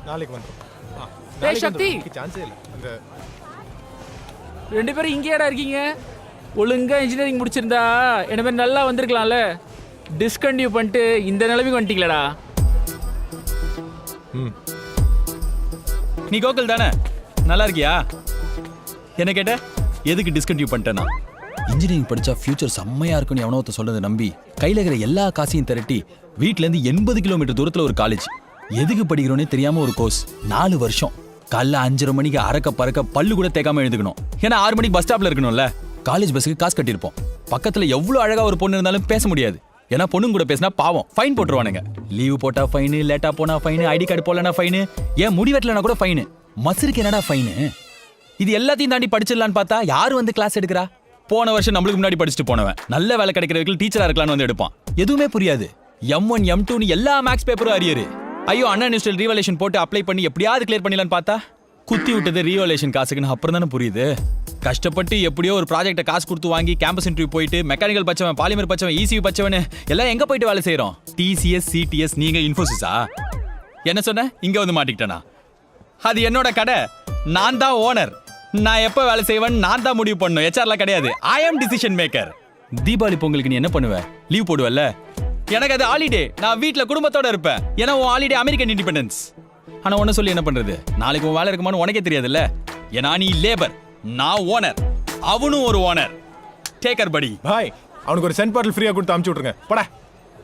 நாளைக்கு வந்துரும். டேய் சக்தி, சான்ஸே இல்ல. அந்த ரெண்டு பேரும் இங்கேடா இருக்கீங்க? ஒழுங்கா இன்ஜினியரிங் முடிச்சிருந்தா என்ன மாதிரி நல்லா வந்திருக்கலாம்ல. டிஸ்கண்டினியூ பண்ணிட்டு இந்த நிலைமைக்கு வந்துட்டீங்களடா. நீ கோகுல் தானே? நல்லா இருக்கியா? என்ன கேட்ட? எதுக்கு டிஸ்கண்டினியூ பண்ணிட்டேன்னா, இன்ஜினியரிங் படிச்சா ஃபியூச்சர் செம்மையா இருக்குன்னு எவனோ ஒருத்தன் சொன்னதை நம்பி கையில இருக்கிற எல்லா காசையும் திரட்டி வீட்ல இருந்து 80 கிலோமீட்டர் தூரத்துல ஒரு காலேஜ். எதுக்கு படிக்கிறோன்னே தெரியாம ஒரு கோர்ஸ். 4 வருஷம். காலைல 5:30 மணிக்கு அறக்க பறக்க பல்லு கூட தேக்காம எழுதுக்கணும். ஏன்னா 6 மணிக்கு பஸ் ஸ்டாப்ல இருக்கணும்ல. காலேஜ் பஸ்ஸுக்கு காசு கட்டியிருப்போம். பக்கத்துல எவ்வளவு அழகா ஒரு பொண்ணு இருந்தாலும் பேச முடியாது. ஏன்னா பொண்ணுங்க கூட பேசினா பாவம், ஃபைன் போட்டுருவானுங்க. லீவு போட்டா ஃபைனு, லேட்டா போனா ஃபைனு, ஐடி கார்டு போடலனா ஃபைனு, ஏன் முடி வெட்டலனா கூட ஃபைனு. மசருக்கு என்னடா ஃபைனு? இது எல்லாத்தையும் தாண்டி படிச்சிடலான்னு பார்த்தா யாரு வந்து கிளாஸ் எடுக்கிறா? போன வருஷம் நம்மளுக்கு முன்னாடி படிச்சுட்டு போனவன் நல்ல வேலை கிடைக்கிறதுக்கு டீச்சரா இருக்கலாம்னு வந்து எடுப்பான். எதுவுமே புரியாது. M1 M2 எல்லா மேக்ஸ் பேப்பரும் அரியரு. ஐயோ அண்ணா இன்ஸ்டியல் ரீவலேஷன் போட்டு அப்ளை பண்ணி எப்படியாவது கிளியர் பண்ணிடலான்னு பார்த்தா குத்தி விட்டது ரீவலேஷன் காசுக்குன்னு அப்புறம் தானே புரியுது. கஷ்டப்பட்டு எப்படியோ ஒரு ப்ராஜெக்ட்டை காசு கொடுத்து வாங்கி கேம்பஸ் இன்டர்வியூ போயிட்டு மெக்கானிக்கல் பச்சவன், பாலிமர் பச்சவன், ECU பச்சவன் எல்லாம் எங்க போயிட்டு வேலை செய்யறோம்? TCS CTS, நீங்க இன்ஃபோசிஸா? என்ன சொன்ன? இங்க வந்து மாட்டிக்கிட்டேனா? அது என்னோட கடை, நான் தான் ஓனர். நான் எப்ப வேலை செய்வேன் நான் தான் முடிவு பண்ணணும். HRல கிடையாது. I am decision maker. Deepavali பொங்கலுக்கு நீ என்ன பண்ணுவ? லீவ் போடுவல்ல? எனக்கு அது ஹாலிடே. நான் வீட்ல குடும்பத்தோட இருப்பேன். ஏன்னா உன் ஹாலிடே அமெரிக்கன் இண்டிபெண்டன்ஸ். ஆனா ஒன்னு சொல்லி என்ன பண்றது? நாளைக்கு உன் வேலை இருக்குமான்னு உனக்கே தெரியாதுல்ல. ஏன்னா நீ லேபர், நான் ஓனர், அவனும் ஒரு ஓனர். டேக்கர் படி. பாய், அவனுக்கு ஒரு சென்ட் பாட்டில் ஃப்ரீயா கொடுத்து அனுப்பிச்சு விட்டுருங்க. போடா.